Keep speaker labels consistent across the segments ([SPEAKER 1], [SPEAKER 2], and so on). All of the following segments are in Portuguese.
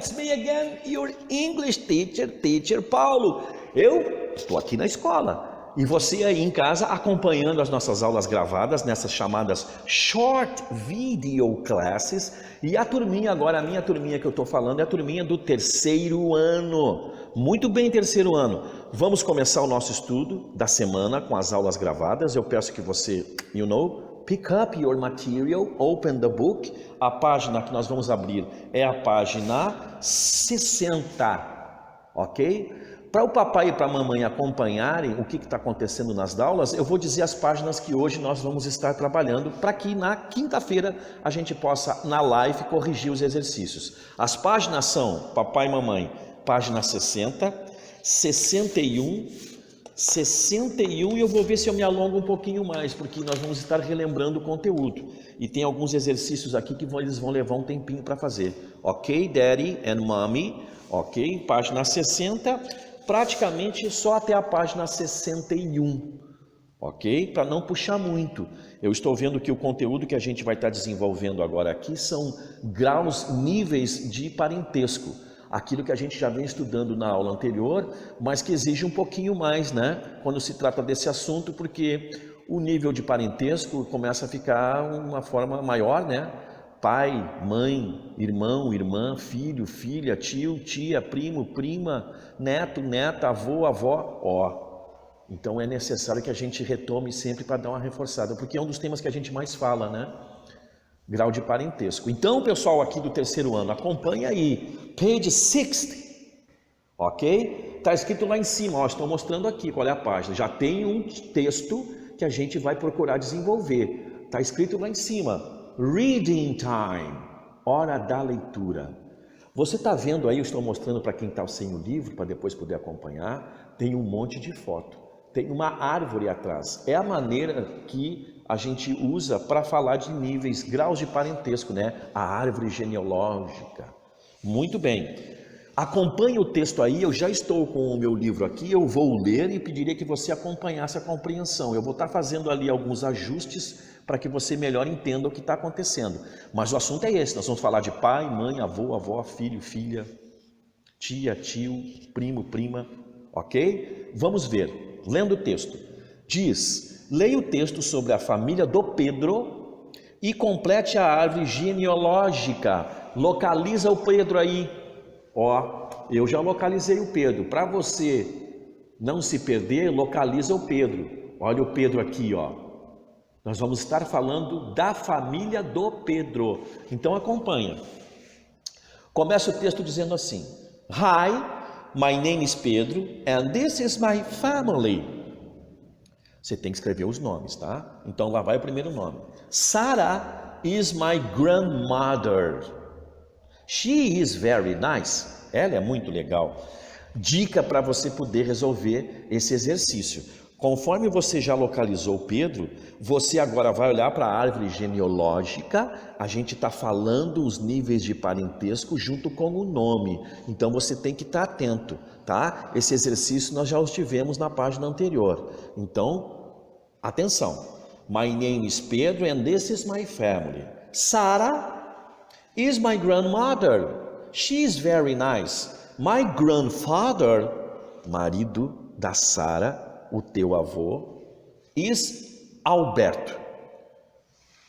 [SPEAKER 1] That's me again, your English teacher, Teacher Paulo. Eu estou aqui na escola. E você aí em casa acompanhando as nossas aulas gravadas nessas chamadas Short Video Classes. E a turminha agora, a minha turminha que eu estou falando é a turminha do terceiro ano. Muito bem, terceiro ano. Vamos começar o nosso estudo da semana com as aulas gravadas. Eu peço que você, pick up your material, open the book. A página que nós vamos abrir é a página 60, ok? Para o papai e para a mamãe acompanharem o que está acontecendo nas aulas, eu vou dizer as páginas que hoje nós vamos estar trabalhando para que na quinta-feira a gente possa, na live, corrigir os exercícios. As páginas são, papai e mamãe, página 60, 61, 61 e eu vou ver se eu me alongo um pouquinho mais, porque nós vamos estar relembrando o conteúdo. E tem alguns exercícios aqui que eles vão levar um tempinho para fazer. Ok, Daddy and Mommy? Ok, página 60... praticamente só até a página 61, ok? Para não puxar muito. Eu estou vendo que o conteúdo que a gente vai estar desenvolvendo agora aqui são graus, níveis de parentesco. Aquilo que a gente já vem estudando na aula anterior, mas que exige um pouquinho mais, né? Quando se trata desse assunto, porque o nível de parentesco começa a ficar uma forma maior, né? Pai, mãe, irmão, irmã, filho, filha, tio, tia, primo, prima, neto, neta, avô, avó, Então é necessário que a gente retome sempre para dar uma reforçada, porque é um dos temas que a gente mais fala, né? Grau de parentesco. Então, pessoal aqui do terceiro ano, acompanha aí, page 60, ok? Está escrito lá em cima, ó, estou mostrando aqui qual é a página. Já tem um texto que a gente vai procurar desenvolver. Está escrito lá em cima. Reading time, hora da leitura. Você está vendo aí, eu estou mostrando para quem está sem o livro, para depois poder acompanhar, tem um monte de foto, tem uma árvore atrás. É a maneira que a gente usa para falar de níveis, graus de parentesco, né? A árvore genealógica. Muito bem. Acompanhe o texto aí, eu já estou com o meu livro aqui, eu vou ler e pediria que você acompanhasse a compreensão. Eu vou estar fazendo ali alguns ajustes para que você melhor entenda o que está acontecendo. Mas o assunto é esse, nós vamos falar de pai, mãe, avô, avó, filho, filha, tia, tio, primo, prima, ok? Vamos ver, lendo o texto. Diz, leia o texto sobre a família do Pedro e complete a árvore genealógica. Localiza o Pedro aí. Ó, eu já localizei o Pedro. Para você não se perder, localiza o Pedro. Olha o Pedro aqui, ó. Nós vamos estar falando da família do Pedro. Então acompanha. Começa o texto dizendo assim: Hi, my name is Pedro and this is my family. Você tem que escrever os nomes, tá? Então lá vai o primeiro nome. Sarah is my grandmother. She is very nice. Ela é muito legal. Dica para você poder resolver esse exercício. Conforme você já localizou Pedro, você agora vai olhar para a árvore genealógica. A gente está falando os níveis de parentesco junto com o nome. Então você tem que estar atento, tá? Esse exercício nós já os tivemos na página anterior. Então, atenção. My name is Pedro and this is my family. Sarah is my grandmother. She is very nice. My grandfather, marido da Sarah, o teu avô, is Alberto.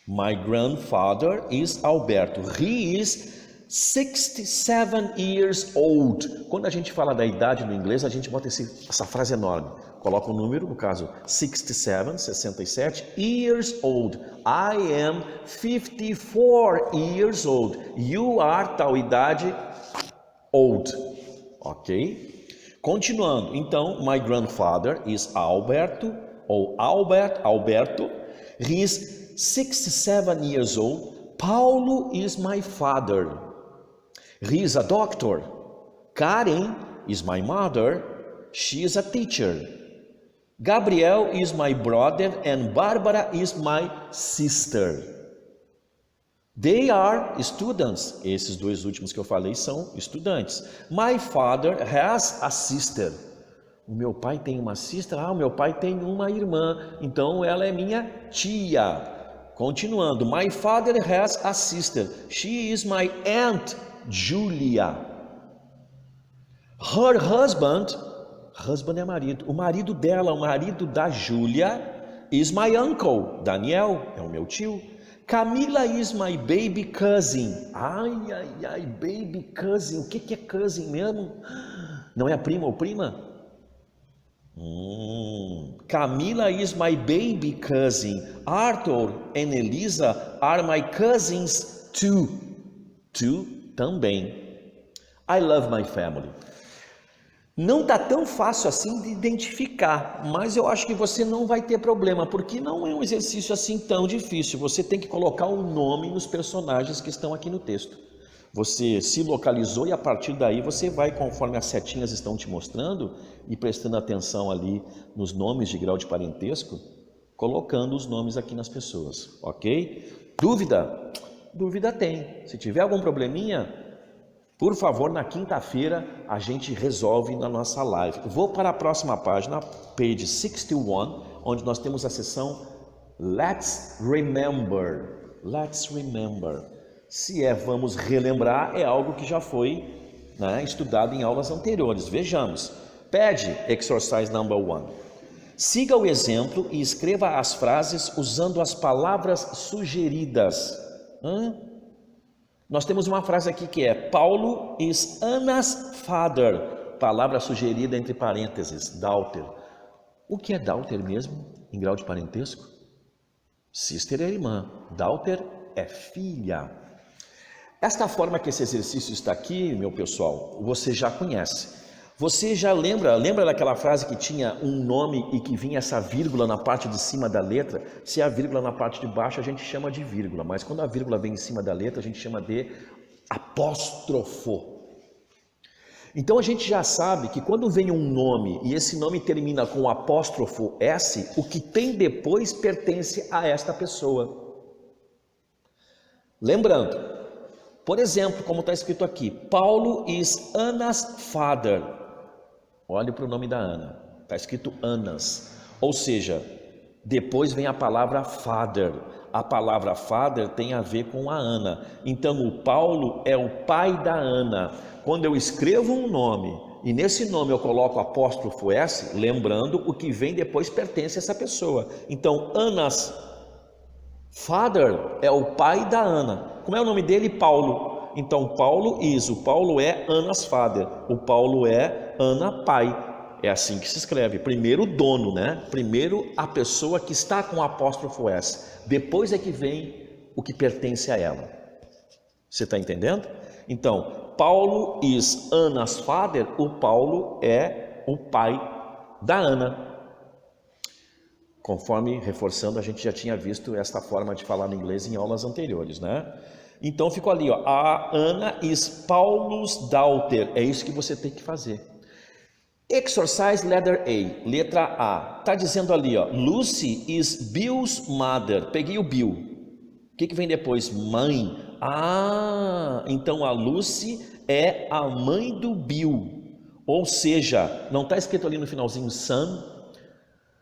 [SPEAKER 1] My grandfather is Alberto. He is 67 years old. Quando a gente fala da idade no inglês, a gente bota essa frase enorme. Coloca o número, no caso 67, years old. I am 54 years old. You are, tal idade, old. Ok? Continuando, então, my grandfather is Alberto, ou Alberto. He is 67 years old. Paulo is my father. He is a doctor. Karen is my mother. She is a teacher. Gabriel is my brother and Barbara is my sister. They are students. Esses dois últimos que eu falei são estudantes. My father has a sister. O meu pai tem uma sister. O meu pai tem uma irmã. Então ela é minha tia. Continuando. My father has a sister. She is my aunt Julia. Her husband, husband é marido, o marido dela, o marido da Júlia, is my uncle, Daniel, é o meu tio. Camila is my baby cousin. Ai, ai, ai, baby cousin, o que é cousin mesmo? Não é a prima ou prima? Camila is my baby cousin. Arthur and Elisa are my cousins too. Too também. I love my family. Não está tão fácil assim de identificar, mas eu acho que você não vai ter problema, porque não é um exercício assim tão difícil. Você tem que colocar o nome nos personagens que estão aqui no texto. Você se localizou e a partir daí você vai, conforme as setinhas estão te mostrando, e prestando atenção ali nos nomes de grau de parentesco, colocando os nomes aqui nas pessoas, ok? Dúvida? Dúvida tem. Se tiver algum probleminha, por favor, na quinta-feira a gente resolve na nossa live. Vou para a próxima página, page 61, onde nós temos a seção Let's Remember. Let's Remember. Se é vamos relembrar, é algo que já foi, né, estudado em aulas anteriores. Vejamos. Pede exercise number 1. Siga o exemplo e escreva as frases usando as palavras sugeridas. Nós temos uma frase aqui que é Paulo is Anna's father, palavra sugerida entre parênteses, daughter. O que é daughter mesmo, em grau de parentesco? Sister é irmã, daughter é filha. Esta forma que esse exercício está aqui, meu pessoal, você já conhece. Você já lembra daquela frase que tinha um nome e que vinha essa vírgula na parte de cima da letra? Se a vírgula na parte de baixo a gente chama de vírgula, mas quando a vírgula vem em cima da letra a gente chama de apóstrofo. Então a gente já sabe que quando vem um nome e esse nome termina com apóstrofo S, o que tem depois pertence a esta pessoa. Lembrando, por exemplo, como está escrito aqui, Paulo is Anna's father. Olhe para o nome da Ana, está escrito Annas, ou seja, depois vem a palavra father. A palavra father tem a ver com a Ana, então o Paulo é o pai da Ana. Quando eu escrevo um nome e nesse nome eu coloco apóstrofo S, lembrando, o que vem depois pertence a essa pessoa. Então Annas father é o pai da Ana. Como é o nome dele? Paulo. Então Paulo o Paulo é Anna's father, o Paulo é Ana pai. É assim que se escreve. Primeiro o dono, né? Primeiro a pessoa que está com o apóstrofo S. Depois é que vem o que pertence a ela. Você está entendendo? Então, Paulo is Anna's father. O Paulo é o pai da Ana. Conforme, reforçando, a gente já tinha visto esta forma de falar no inglês em aulas anteriores, né? Então ficou ali, ó, a Ana is Paulo's daughter. É isso que você tem que fazer. Exercise letter A, letra A. Está dizendo ali, ó, Lucy is Bill's mother. Peguei o Bill. O que vem depois? Mãe. Ah, então a Lucy é a mãe do Bill. Ou seja, não está escrito ali no finalzinho son?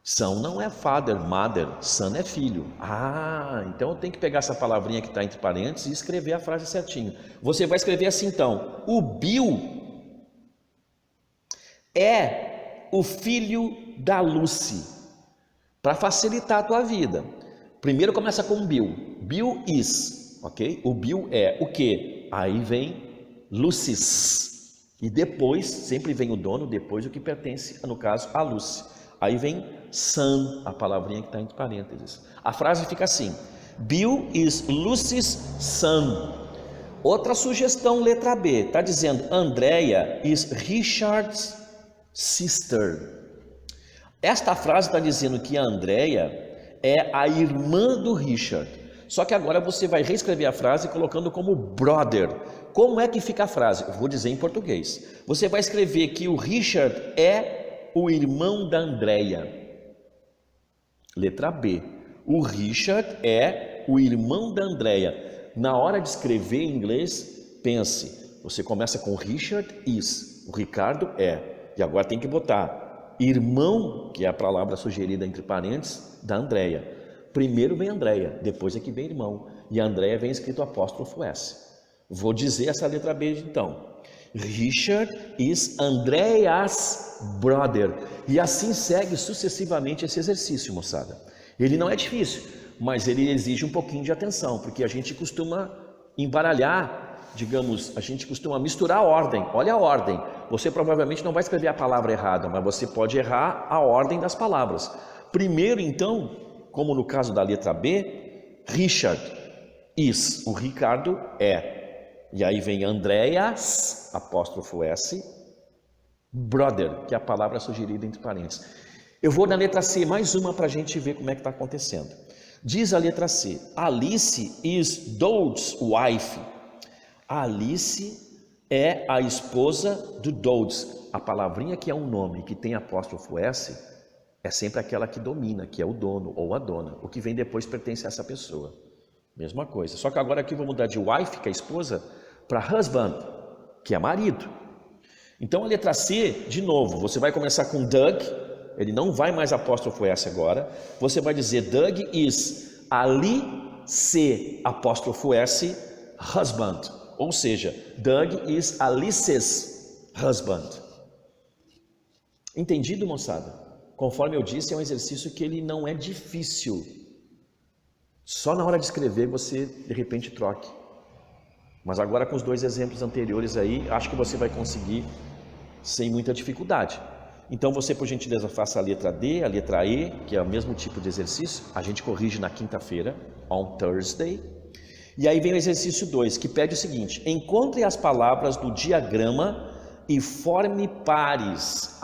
[SPEAKER 1] Son não é father, mother, son é filho. Ah, então eu tenho que pegar essa palavrinha que está entre parênteses e escrever a frase certinho. Você vai escrever assim então, o Bill é o filho da Lucy, para facilitar a tua vida. Primeiro começa com Bill, Bill is, ok? O Bill é o que? Aí vem Lucy's, e depois, sempre vem o dono, depois o que pertence, no caso, a Lucy. Aí vem son, a palavrinha que está entre parênteses. A frase fica assim, Bill is Lucy's son. Outra sugestão, letra B, está dizendo, Andrea is Richard's sister. Esta frase está dizendo que a Andrea é a irmã do Richard. Só que agora você vai reescrever a frase colocando como brother. Como é que fica a frase? Eu vou dizer em português. Você vai escrever que o Richard é o irmão da Andrea. Letra B. O Richard é o irmão da Andrea. Na hora de escrever em inglês, pense. Você começa com Richard is. O Ricardo é. E agora tem que botar irmão, que é a palavra sugerida entre parênteses, da Andrea. Primeiro vem Andrea, depois é que vem irmão. E a Andrea vem escrito apóstrofo S. Vou dizer essa letra B então. Richard is Andreas' brother. E assim segue sucessivamente esse exercício, moçada. Ele não é difícil, mas ele exige um pouquinho de atenção, porque a gente costuma embaralhar, digamos, a gente costuma misturar a ordem. Olha a ordem. Você provavelmente não vai escrever a palavra errada, mas você pode errar a ordem das palavras. Primeiro, então, como no caso da letra B, Richard is, o Ricardo é. E aí vem Andreas, apóstrofo S, brother, que é a palavra sugerida entre parênteses. Eu vou na letra C, mais uma para a gente ver como é que está acontecendo. Diz a letra C, Alice is Dode's wife. A Alice é a esposa do Dodes. A palavrinha que é um nome que tem apóstrofo S é sempre aquela que domina, que é o dono ou a dona. O que vem depois pertence a essa pessoa. Mesma coisa. Só que agora aqui eu vou mudar de wife, que é esposa, para husband, que é marido. Então a letra C, de novo, você vai começar com Doug, ele não vai mais apóstrofo S agora. Você vai dizer Doug is Alice, apóstrofo S, husband. Ou seja, Doug is Alice's husband. Entendido, moçada? Conforme eu disse, é um exercício que ele não é difícil. Só na hora de escrever você, de repente, troque. Mas agora com os dois exemplos anteriores aí, acho que você vai conseguir sem muita dificuldade. Então você, por gentileza, faça a letra D, a letra E, que é o mesmo tipo de exercício. A gente corrige na quinta-feira, on Thursday. E aí vem o exercício 2, que pede o seguinte: encontre as palavras do diagrama e forme pares.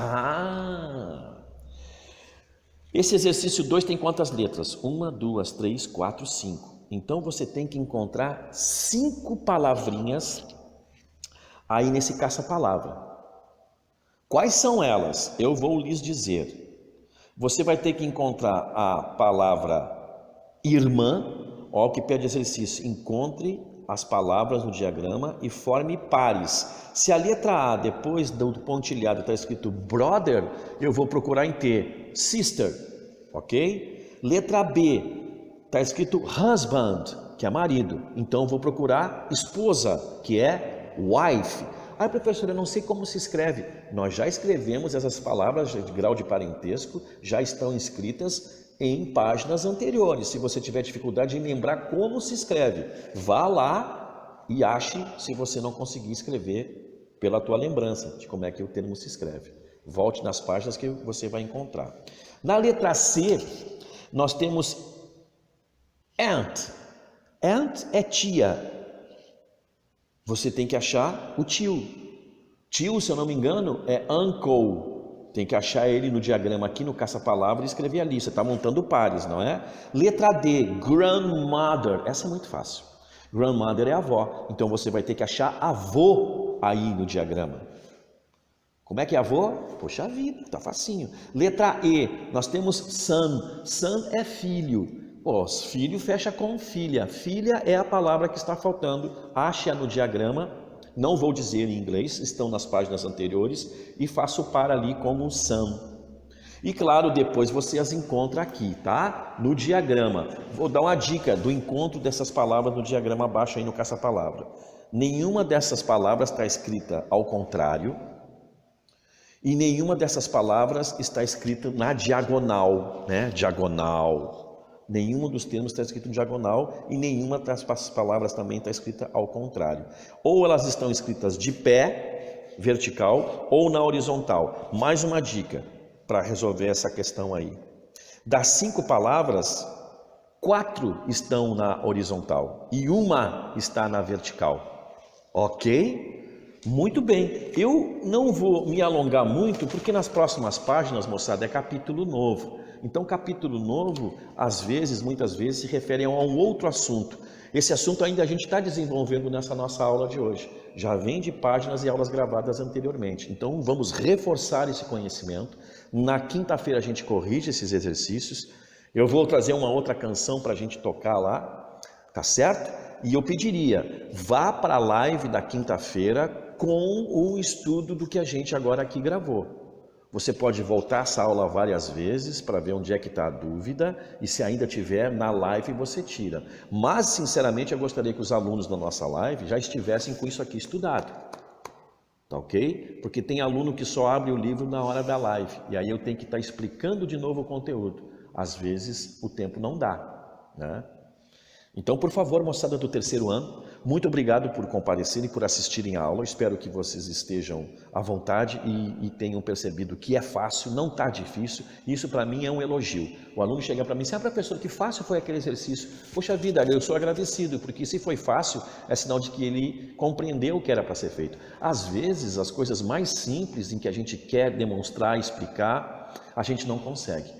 [SPEAKER 1] Esse exercício 2 tem quantas letras? 1, 2, 3, 4, 5. Então você tem que encontrar 5 palavrinhas aí nesse caça-palavra. Quais são elas? Eu vou lhes dizer. Você vai ter que encontrar a palavra irmã, ó, o que pede exercício. Encontre as palavras no diagrama e forme pares. Se a letra A, depois do pontilhado, está escrito brother, eu vou procurar em T, sister, ok? Letra B, está escrito husband, que é marido, então eu vou procurar esposa, que é wife. Ah, professor, eu não sei como se escreve. Nós já escrevemos essas palavras de grau de parentesco, já estão escritas em páginas anteriores. Se você tiver dificuldade em lembrar como se escreve, vá lá e ache, se você não conseguir escrever pela tua lembrança de como é que o termo se escreve. Volte nas páginas que você vai encontrar. Na letra C, nós temos aunt. Aunt é tia. Você tem que achar o tio. Tio, se eu não me engano, é uncle. Tem que achar ele no diagrama aqui no caça-palavra e escrever ali. Você está montando pares, não é? Letra D, grandmother. Essa é muito fácil. Grandmother é avó. Então você vai ter que achar avô aí no diagrama. Como é que é avô? Poxa vida, tá facinho. Letra E, nós temos son. Son é filho. Pô, filho fecha com filha. Filha é a palavra que está faltando. Ache-a no diagrama. Não vou dizer em inglês, estão nas páginas anteriores, e faço par ali como um son. E claro, depois você as encontra aqui, tá? No diagrama. Vou dar uma dica do encontro dessas palavras no diagrama abaixo aí no caça-palavra. Nenhuma dessas palavras está escrita ao contrário, e nenhuma dessas palavras está escrita na diagonal, né? Diagonal. Nenhum dos termos está escrito em diagonal e nenhuma das palavras também está escrita ao contrário. Ou elas estão escritas de pé, vertical, ou na horizontal. Mais uma dica para resolver essa questão aí. Das 5 palavras, 4 estão na horizontal e uma está na vertical. Ok? Muito bem. Eu não vou me alongar muito porque nas próximas páginas, moçada, é capítulo novo. Então, capítulo novo, às vezes, muitas vezes, se refere a um outro assunto. Esse assunto ainda a gente está desenvolvendo nessa nossa aula de hoje. Já vem de páginas e aulas gravadas anteriormente. Então, vamos reforçar esse conhecimento. Na quinta-feira a gente corrige esses exercícios. Eu vou trazer uma outra canção para a gente tocar lá, tá certo? E eu pediria, vá para a live da quinta-feira com o estudo do que a gente agora aqui gravou. Você pode voltar essa aula várias vezes para ver onde é que está a dúvida e se ainda tiver na live você tira. Mas, sinceramente, eu gostaria que os alunos da nossa live já estivessem com isso aqui estudado. tá ok? Porque tem aluno que só abre o livro na hora da live, e aí eu tenho que estar explicando de novo o conteúdo. Às vezes o tempo não dá, né? Então, por favor, moçada do terceiro ano, muito obrigado por comparecerem, por assistirem a aula. Espero que vocês estejam à vontade e tenham percebido que é fácil, não está difícil. Isso para mim é um elogio. O aluno chega para mim e diz, professor, que fácil foi aquele exercício. Poxa vida, eu sou agradecido, porque se foi fácil, é sinal de que ele compreendeu o que era para ser feito. Às vezes, as coisas mais simples em que a gente quer demonstrar, explicar, a gente não consegue.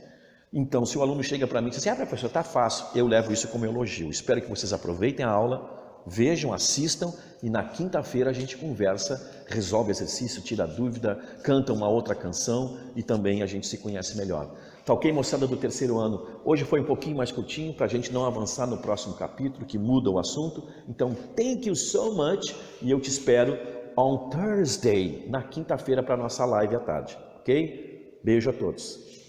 [SPEAKER 1] Então, se o aluno chega para mim e diz assim, professor, está fácil, eu levo isso como elogio. Espero que vocês aproveitem a aula, vejam, assistam e na quinta-feira a gente conversa, resolve exercício, tira dúvida, canta uma outra canção e também a gente se conhece melhor. Tá ok, moçada do terceiro ano? Hoje foi um pouquinho mais curtinho para a gente não avançar no próximo capítulo, que muda o assunto. Então, thank you so much e eu te espero on Thursday, na quinta-feira para a nossa live à tarde, ok? Beijo a todos.